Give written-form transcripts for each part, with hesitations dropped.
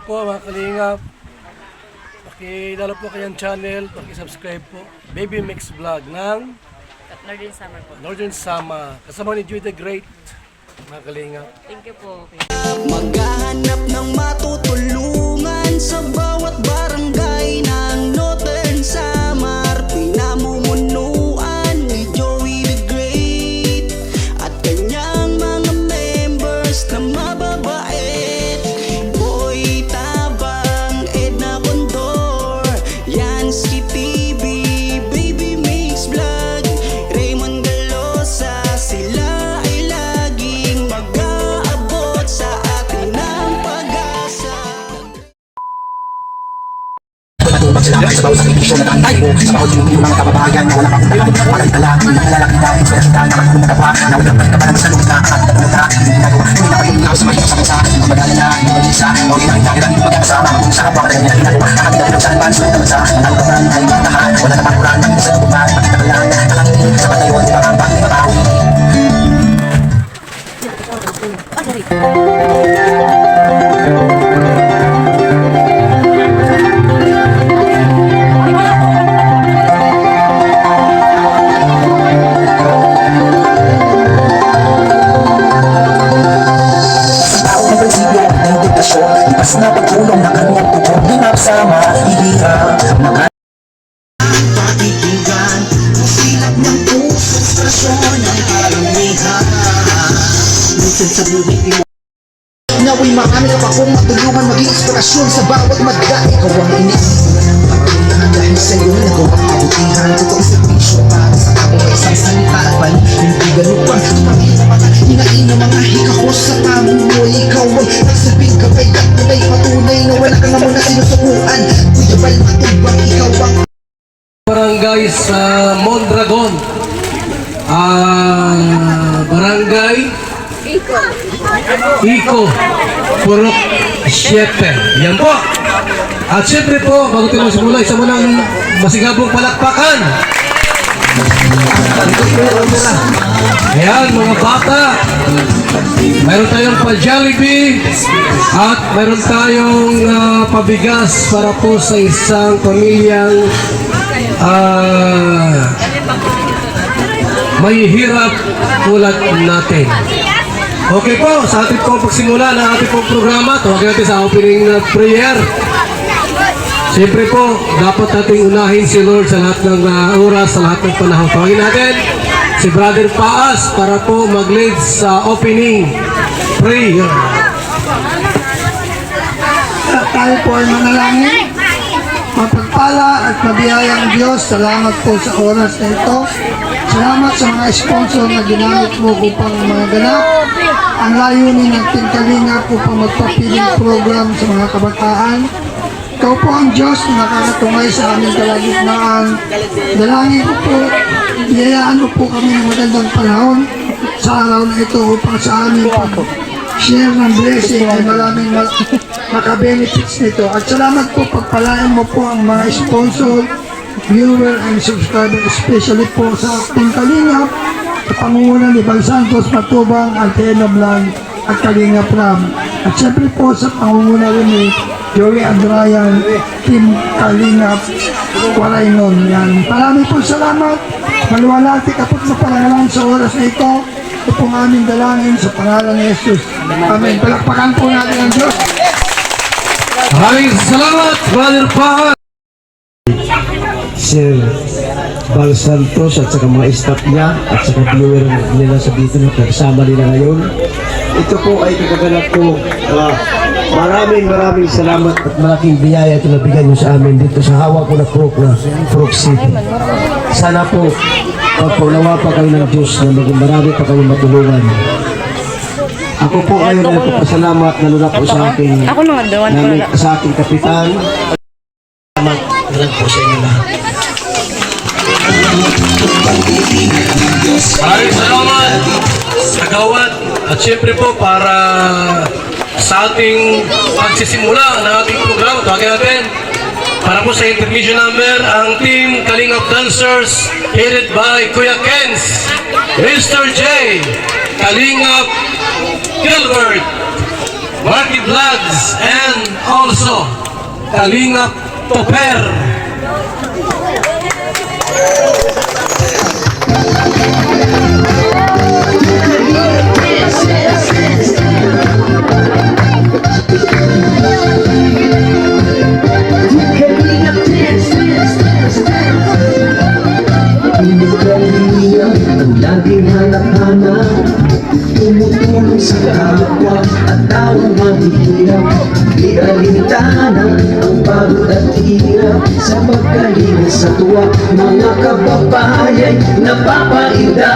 Po mga kalingap, pakilala po kayang channel, pakisubscribe po Baby Mix Vlog ng Northern Summer po. Northern Sama, kasama ni Joy the Great mga kalingap. Thank you po. Maghahanap ng matutulungan sa bawat barangay ng Northern Samar. Pinamumunuan ni Joey the Great at kanyang mga members na mababait. Boy Tabang, Edna Condor, Yansky TV, Baby Mix Vlog, Raymond Galosa. Sila ay laging mag-aabot sa atin ng pag-asa. Sila ay sa bawat sakripisyo na taantay mo sa bawat yung mga kababayan na wala kang tayo magkala, hindi nalalaki dahil sa kita na matulong na kapwa na walang balik ka pa naman sa loob na at na hindi ginagawa, hindi nakatulong ako sa may sa ang madala na hindi mag-isa o ginang-ginang magkakasama kung sa kapwa kaya niya ginagawa nakakita ng saan banso na bansa ang kapwa na hindi matahan wala na panuran ng isa ng buwan makita ka lang nakangin sa patayon di ba ang bakit matawi. Ipas na pagtulong na kanyang tugon di napsama ihirap mga Pakikinggan ang silat ng puso, frustrasyon ng karamihan. Minsan sa buhay mo naway marami ka pa kung matulungan maging inspirasyon sa bawat madla. Ikaw ang iniiwan ng karamihan dahil sa iyo nagawa ang kabutihan. Totoo sa bisyo para sa kapwa isang salita at hindi ganun pa pangin na mga hinain na mga hikahos sa pamuloy. Ikaw ang nagsabing kapay at tunay patunay na wala ka nga muna sinusukuan. Kuya Bal matubang ikaw ang Barangay sa Mondragon, Barangay Iko, Purok 7. Yan po. At syempre po, bago tayo magsimula, isa mo ng masigabong palakpakan. Ayan, mga bata. Mayroon tayong pa-Jollibee at mayroon tayong pabigas para po sa isang pamilyang may hirap tulad natin. Okay po, sa ating pong pagsimula ng ating pong programa, tawagin natin sa opening prayer. Siyempre po, dapat nating unahin si Lord sa lahat ng oras, sa lahat ng panahon. Tawagin natin si Brother Paas para po mag-lead sa opening prayer. Tayo po ay manalangin. Mapagpala at mabiyayang Diyos, salamat po sa oras na ito. Salamat sa mga sponsor na ginamit mo upang maganap ang layunin ng Tingkalinga upang magpapiling program sa mga kabataan. Ikaw po ang Diyos na nakakatungay sa aming kalagitnaan. Dalangin ko po, biyayaan mo po kami ng magandang panahon sa araw na ito upang sa aming share ng blessing ay maraming makabenefits nito. At salamat po, pagpalain mo po ang mga sponsor, viewer and subscriber, especially po sa ating Kalingap, sa pangunguna ni Bal Santos Matubang, Altena Blanc at Kalingap Ram. At siyempre po sa pangunguna rin ni Joey Adrayan, Team Kalingap, Waraynon. Yan. Marami po salamat. Maluwalhati kapot na parangalan sa oras na ito. Ito pong aming dalangin sa pangalan ni Jesus. Amen. Palakpakan po natin ang Diyos. Maraming salamat, Brother Paas. Sir Bal Santos at saka mga staff niya at saka viewer nila sa dito na kasama nila ngayon. Ito po ay kagaganap ko. Maraming salamat at malaking biyaya ito nabigay niyo sa amin dito sa hawak ko na Purok City. Sana po pagpaunawa pa kayo ng Diyos na maging marami pa kayong matulungan. Ako po ay nagpapasalamat lalo na po sa aking sa aking kapitan. Salamat po sa inyo lahat. Maraming salamat sa gawad at syempre po para sa ating pagsisimula ng ating programa, tawagin natin para po sa intermission number ang Team Kalingap Dancers headed by Kuya Kens, Mr. J, Kalingap Gilbert, Marky Vlogs, and also Kalingap Topper. Ang laging hanap-hanap, tumutulong sa kapwa at taong mahihirap. Di alintana ang pagod at hirap sa pagkalinga sa tuwa. Mga kababayan napapainda.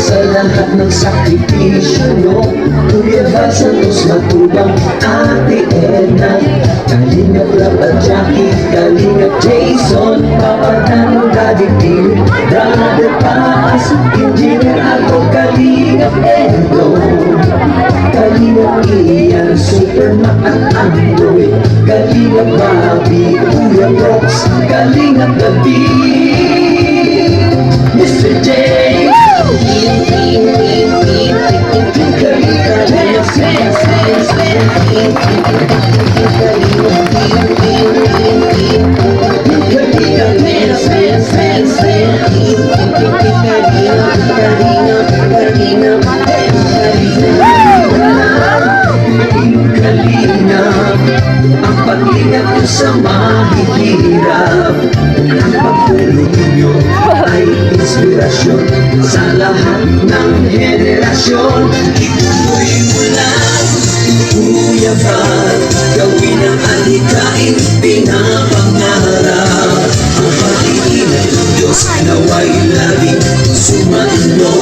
Sa lahat ng sakripisyo nyo, Kuya Val Santos Matubang, Ate Edna, Kalingap Rapat Jackie, Kalingap Jason, Papa Tanong, Daddy Philip, Brother Paas, Engineer Alto, Kalingap Edo, Kalingap Ian, Supermac at Android, Kalingap Bobby, Kuya Brooks, Kalingap David, Mr. J. Ang pag-ingat nyo sa mahihirap, ang pagtulong nyo ay inspirasyon sa lahat ng henerasyon. Ituloy mo lang, Kuya Val, gawin ang alikain pinapangarap. Ang pag-iingat ng Diyos naway laging sumainyo.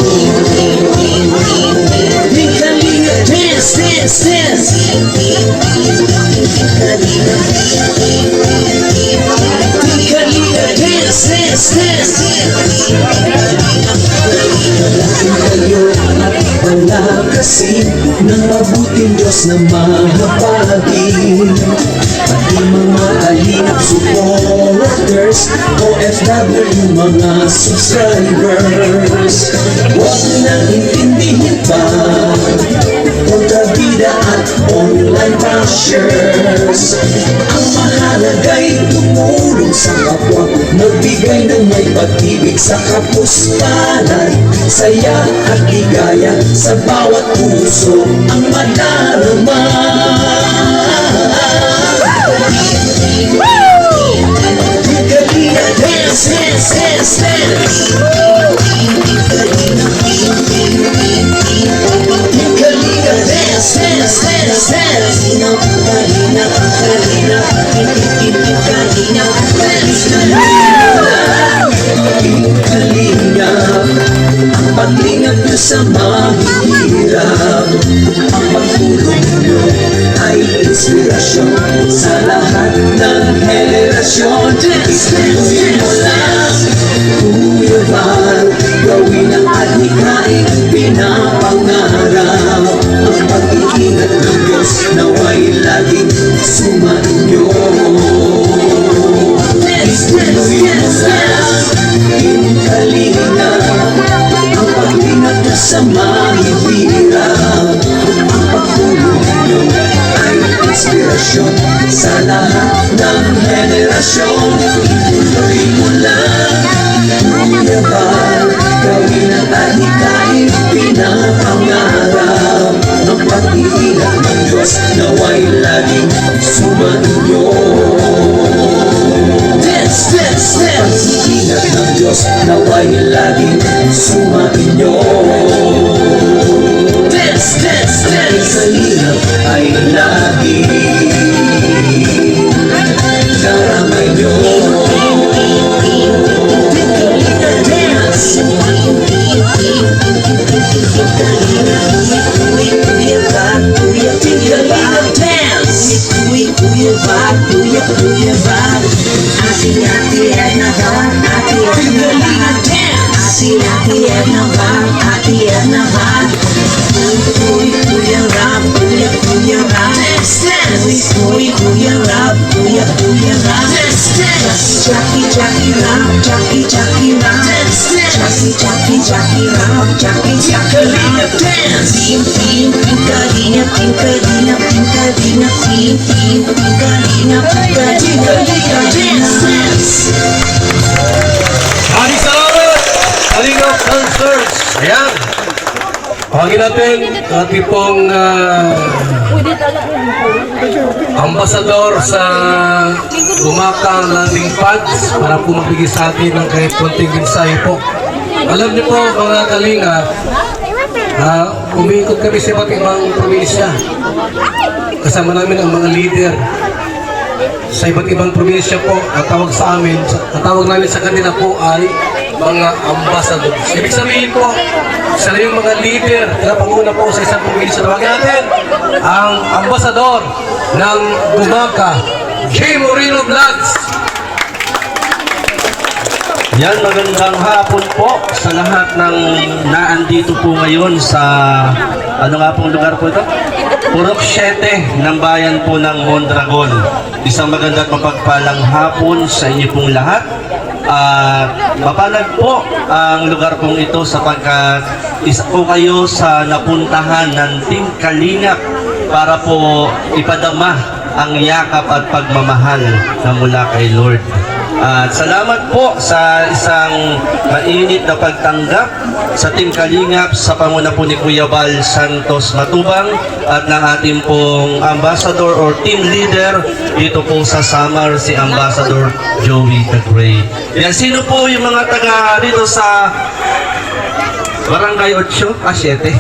Di Kalinga, dance, dance, dance. Di Kalinga, dance, dance, dance. Kayo at palakasin ng mabuting Diyos na mahabagin. Pati mga kalingap supporters, OFW mga subscribers, huwag nang intindihin pa kontrabida at online bashers. Ang mahalaga'y tumulong sa kapwa, magbigay ng may pag-ibig sa kapuspanan, saya at ligaya sa bawat puso ang madarama. Kalinga, dance, dance, dance, dance. Kalinga, dance, dance, dance, dance. Kalinga, Kalinga, Kalinga, Kalinga, ang pag-ingat nyo sa mahihirap, ang pagtulong nyo ay inspirasyon sa lahat ng henerasyon. Ituloy mo lang, Kuya Val, gawin ang alikain pinapangarap. Ang pag-iingat ng Diyos naway laging sumainyo. Ituloy mo lang, Kalinga, ang pag-ingat nyo sa mahihirap, ang pagtulong nyo ay inspirasyon sa lahat ng henerasyon. Ituloy mo lang, Kuya Val, gawin ang alikain pinapangarap. Ang pag-iingat ng Diyos naway laging sumainyo. Dance, dance, dance. Pag-iingat ng Diyos naway laging sumainyo. Dance, dance, dance. Kalinga ay laging karamay nyo. Kalinga, dance. Kalinga, dance. Kuya Val, Kuya Val, Ate Edna Val, Ate Edna Val, Ate Edna Val, Ate Edna Val. Jackie, Jackie, Ram, Jackie, Jackie, Ram. Team, team, team Kalingap, team Kalingap, team Kalingap, team, team, team Kalingap, team Kalingap, dance. Maraming salamat! Kalingap Dancers! Ayan! Pagin natin ang ating pong ambasador sa Gumakang Landing Pads para po magbigay sa atin ng kahit konting mensahe po. Alam niyo po mga Kalingap, umiikot kami sa iba't ibang probinsya. Kasama namin ang mga leader sa iba't ibang probinsya po. Ang tawag namin sa kanila po ay mga ambassadors. Ibig sabihin po, sila yung mga leader na panguna po sa isang probinsya. Tawagin natin ang ambasador ng Gumaka, J. Moreno Vlogs. Yan, magandang hapon po sa lahat ng naandito po ngayon sa ano nga pong lugar po ito? Purok 7 ng bayan po ng Mondragon. Isang magandang mapagpalang hapon sa inyo pong lahat. At mapalag po ang lugar pong ito sapagkat isa po kayo sa napuntahan ng Team Kalingap para po ipadama ang yakap at pagmamahal na mula kay Lord. At salamat po sa isang mainit na pagtanggap sa Team Kalingap sa panguna po ni Kuya Bal Santos Matubang at ng ating pong ambassador or team leader dito po sa Samar, si Ambassador Joey the Great. Yan, sino po yung mga taga dito sa Barangay 8? 7.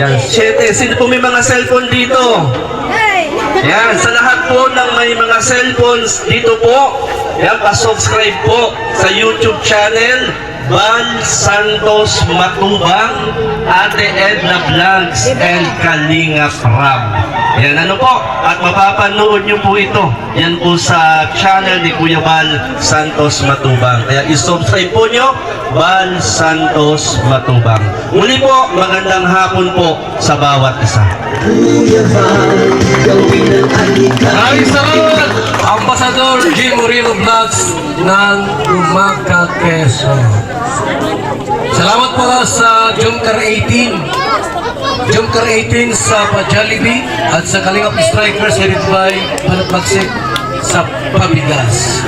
Yan, 7. Sino po may mga cellphone dito? Yan, sa lahat po ng may mga cellphones dito po, yan, pa-subscribe po sa YouTube channel Bal Santos Matubang, Ate Edna Vlogs, and Kalingap Rab. Yan, ano po, at mapapanood nyo po ito. Yan po sa channel ni Kuya Bal Santos Matubang. Kaya isubscribe po nyo, Bal Santos Matubang. Muli po, magandang hapon po sa bawat isa. Maraming salamat! Ambassador J. Moreno Vlogs ng Gumaka, Quezon. Salamat po sa Jumcar 18. Jumcar 18 sa Jollibee at sa Kalingap Strikers headed by Balagbagsik sa Pabigas.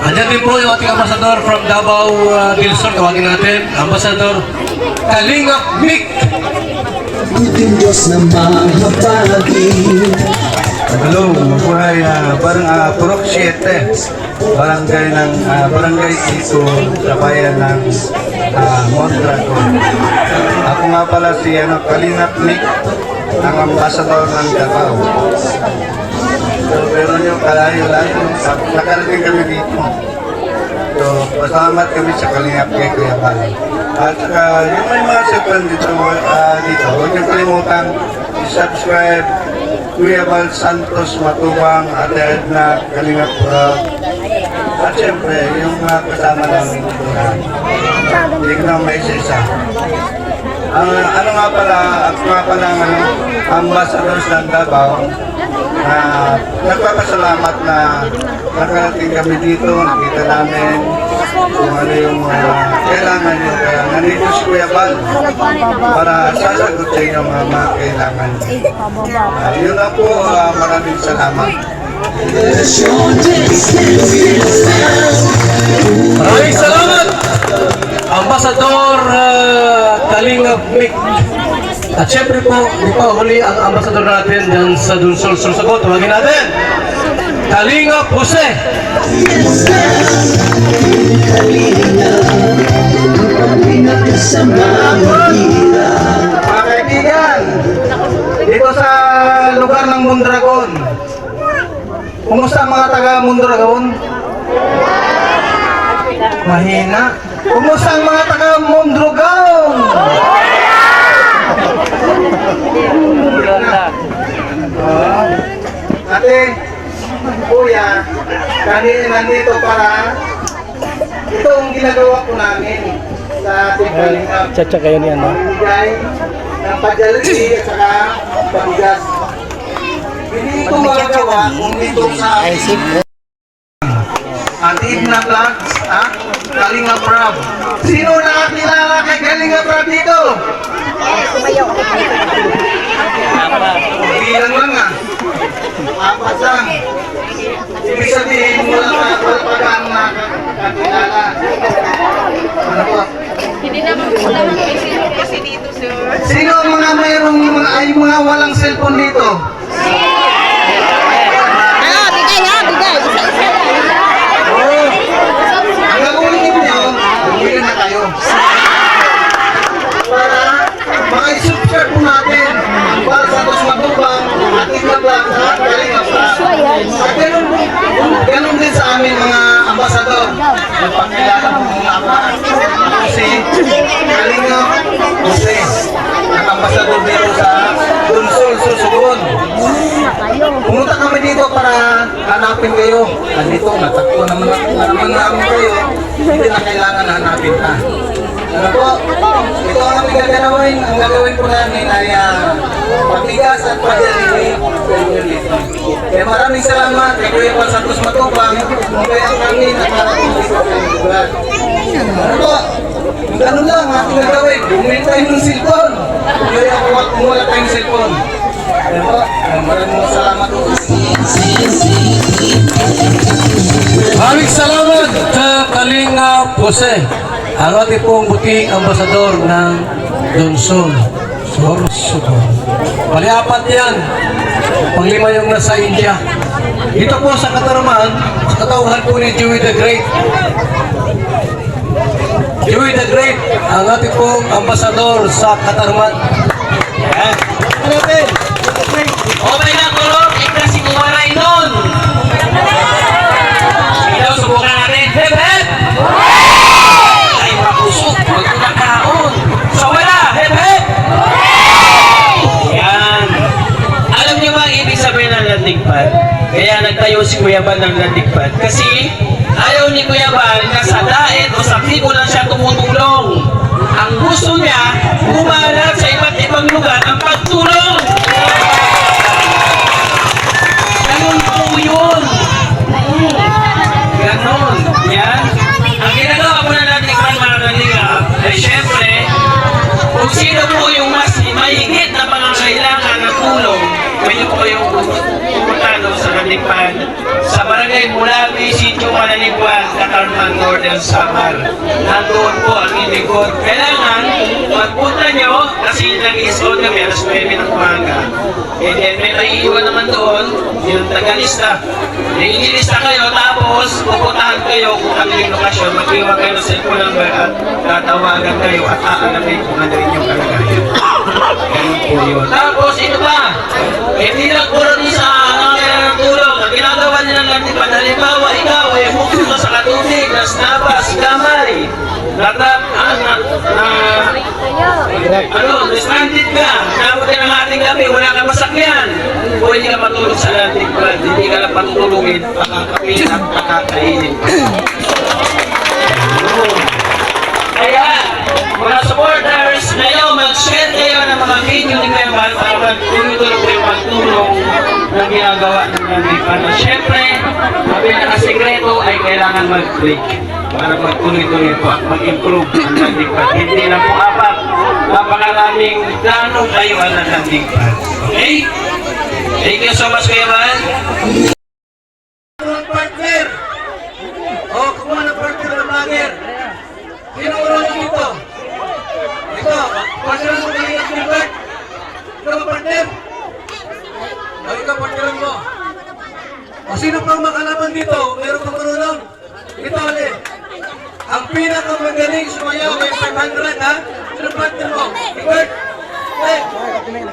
Andyan din po yung ating ambassador from Davao del Sur. Tawagin natin, Ambassador Kalingap Mick. Buting Diyos na mahabagi. Hello, mabuhay, Purok 7, barangay dito sa bayan ng Mondragon. Ako nga pala si Kalingap Nick, ang ambassador ng Davao. So, pero yung kalayo-layo, nakarating kami dito. So, pasalamat kami sa Kalingap kay Kuya Bal. At yung may mga cellphone dito, huwag niyong kalimutan i-subscribe Kuya Bal Santos Matubang, Ate Edna, Kalingap Rab. At siyempre, yung mga kasama namin dito hindi ko na may isa. Ano nga pala, ako nga pala ng ambassadors ng Davao, nagpapasalamat na nakarating kami dito, nakita namin kung ano yung kailangan nyo. Kaya nandito si Kuya Bal para sasagot sa inyo mga kailangan nyo. Yun lang po, maraming salamat. Maraming salamat! Ambassador Kalingap Mick. At syempre po, di pa huli ang ambassador natin dyan sa Dunsol Sursagot. Tawagin natin, Kalingap Jose. Mga kaibigan, dito sa lugar ng Mondragon, kumusta ang mga taga Mondragon? Mahina. Kumusta ang mga taga Mondragon? Ate, kuya, kanina nandito para itong ginagawa ko namin sa ating Kalingap. Chacha kayo niyan, no? Bigay ng pajalisi at saka pabigas. Hindi ito magagawa kung dito sa Edna Vlogs, Kalinga Prab. Sino nakakilala kay Kalinga Prab dito? Bilang lang apat lang. Ibig sabihin mo lang pag ang nakakilala. Ano po? Hindi naman po naman kasi dito, sir. Sino ang mga mayroong mga walang cellphone dito? Ang gagawin ninyo, bumili na kayo. Para maka-subscribe po natin para sa Tos Matubang at Itlabang at Kalingap. At ganun din sa amin mga ambasador. Magpakilala po mga ama. Ako si Kalingap Jose, ang ambasador dito sa Dunsol, Susugon. Pumunta kami dito para hanapin kayo. Andito, natakbo naman namin kayo. Hindi na kailangan hanapin ka. Ano po? Ito ang aming gagawin. Ang gagawin po namin ay pagbigas at pagdalili. Kaya maraming salamat kay Kuya Juan Santos Matubang. Kaya kami nakarating dito sa lugar. Ano po? Ganun lang ating gagawin. Bumili tayo ng cellphone. Kaya kung wala tayong cellphone. Ano po? Maraming salamat po. Maraming salamat sa Kalinga Jose, ang ating pong buting ambasador ng Dunsol, Sorsogon. Pali-apat yan, panglima yung nasa India. Dito po sa Katarman, katauhan po ni Dewey the Great. Dewey the Great, ang ating pong ambasador sa Katarman. Yan. Okay na, kulog. Ika si Kumaray nun. Ikaw, subukan natin. Hep, hep! Ay, makusok. Magkakaon. So, wala. Hep, hep! Yan. Alam niyo ba ang ibig sabihin ng landing pad? Kaya nagtayo si Kuya Bal ng landing pad. Kasi ayaw ni Kuya Bal na sa daet o sa tribo lang siya tumutulong. Ang gusto niya, humanap sa iba't ibang lugar ang pagtulong. Ganun po yun. Ganon. Yan. Ang ginagawa po na natin mga kaniga, ay syempre, kung sino po yung mas mahigit na pangangailangan ng tulong, pwede po kayong pumunta doon sa Nandikpan, sa Barangay Mulabi, Sitio Mananiguan, Katarman, Northern Samar. Nandoon po ang ilikod. Kailangan magpunta nyo kasi nag-i-isod kami alas 9 ng umaga. And then may naiiwan naman doon, yung tagalista. Naiilista kayo tapos pupuntahan kayo kung ano yung lokasyon. Mag-iwan kayo ng cellphone number at tatawagan kayo at aalamin kung ano rin yung kalagayan. Ganun po yun. Tapos ito pa, hindi lang puro din sa nangangailangan ng tulong. Ang ginagawa nila ng lantipan, halimbawa ikaw ay mukso ka sa katubig, nasnabas, gamay, stranded ka, nakapot ka ng ating gabi, wala kang masakyan. Pwede ka matulog sa lantipan, hindi ka lang patutulungin, pakakapin at pakakainin. Kaya, mga supporters, ngayon mag-share kayo ng mga video ni Kuya Bal para magtulong kayo magtulong ng ginagawa ng lantipan. Siyempre, ang pinakasekreto ay kailangan mag-click para magtuloy-tuloy po at mag-improve ang landing pad. Hindi lang po apat, napakaraming plano kayo ang landing pad. Okay? Thank you so much, Kuya Bal. Partner! O, kumuha ng partner ng vlogger. Sino ulo dito? Ito, partner mo kayo ng Gilbert. Ito ba partner? O, ikaw partner mo. O, sino pang makalaban dito? Meron pang marunong? Ito, ulit. Ang pinakamagaling sumayaw ay 500, ha? Sino partner mo? Gilbert? Eh,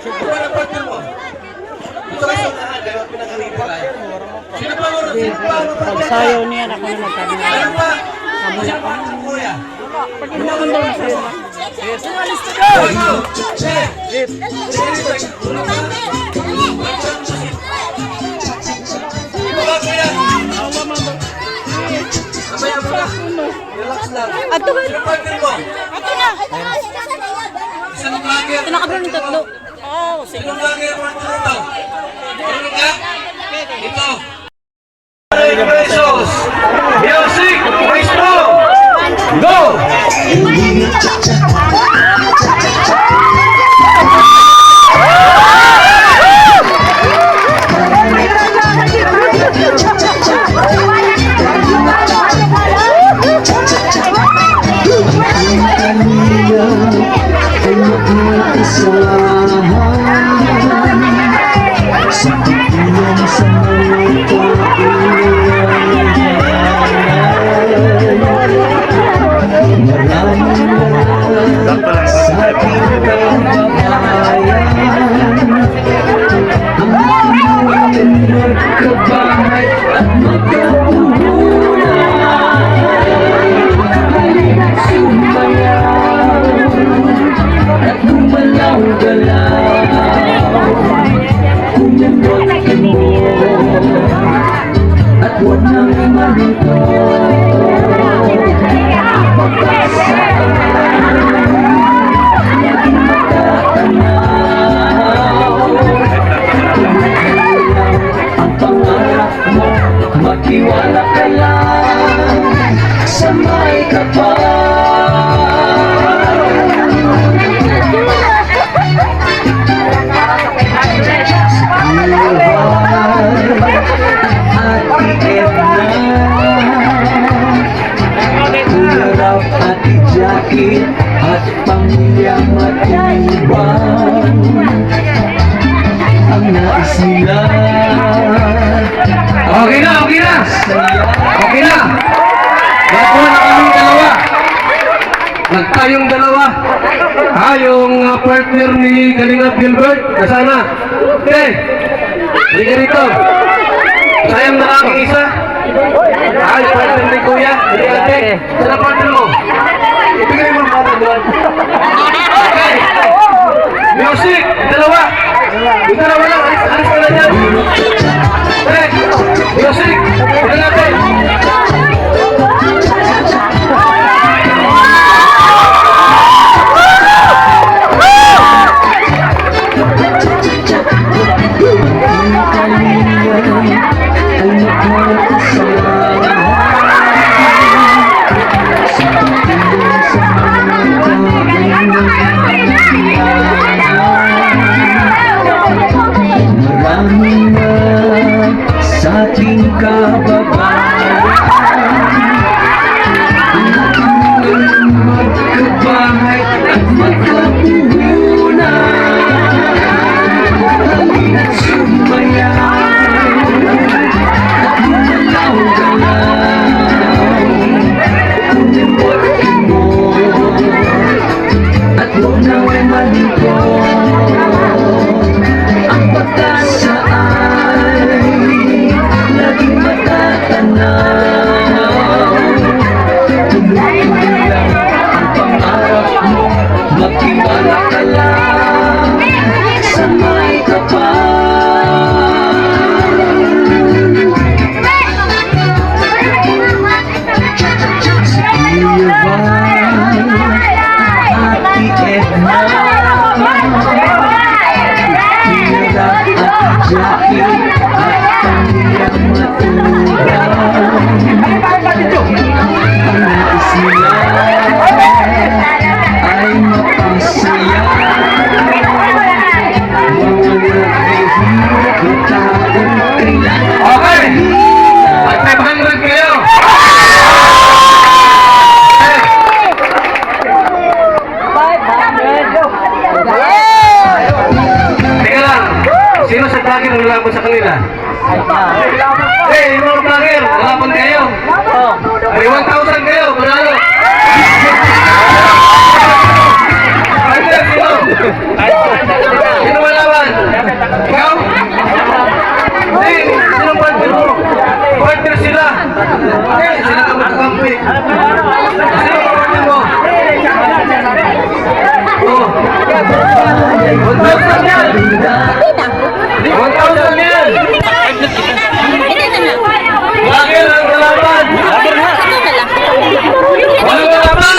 kumuha ng partner mo. Ito kayo sa lahat, kaya pinakaling pa kayo. Sino pa marunong? Sino pa? Pagsayaw niya, ako na magkabila. Ano pa? Sino pa ang kuya? Ato ba? Ato na! Isang vlogger. Nakabroon ng tatlo. Sinong vlogger mo ito? Marunong ka? Ito. Pesos! Yes! magkabahay at magkapuhunan. Halina't sumayaw at gumalaw-galaw. Kumindot mo at huwag nang malito. Pagkasaan laging matatanaw. Ang pangarap mo, magtiwala ka lang sa may Jackie at pamilyang matibang ang nais nila. Okay na, okay na! Okay na! Nakuha na kaming dalawa. Nagtayong dalawa. Yung partner ni Kalingap Gilbert, nasana? Okay. Halika rito. Sayang na aking isa. Partner ni Kuya. Halika ate. Sana partner mo. Ibigay mo ang partner doon. Okay. Music. Dalawa. Yung dalawa lang. Alis ka na dyan. Okay. Music. Tignan natin. Maraming na sa ating kababayan magkabahay at magkapuhunan. Halina't sumayaw at gumalaw-galaw. Kumindot mo at huwag nang malito. Ang pagkasa ay laging matatanaw. Tumutuloy lang ang pangarap mo, magtiwala ka lang sa may kapal. Ate Edna, Jackie at pamilyang matubang ang nais nila ay mapasaya. Mga naghihirap na taong kailangan. Okay. At 500 kayo. Teka lang. Sino sa vlogger ang lalaban sa kanila? Hey, yung mga vlogger, lalaban kayo. Ay, 1,000 kayo, panalo. Partner, sino? Sino malaban? Ikaw? Hindi, sino partner mo? Partner sila. Okay, sila ka magkakampi. Sino ka partner mo? Oh. 1,000 yan! 1,000 yan! Vlogger ang lalaban! Walang lalaban!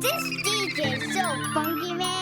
This DJ is so funky, man.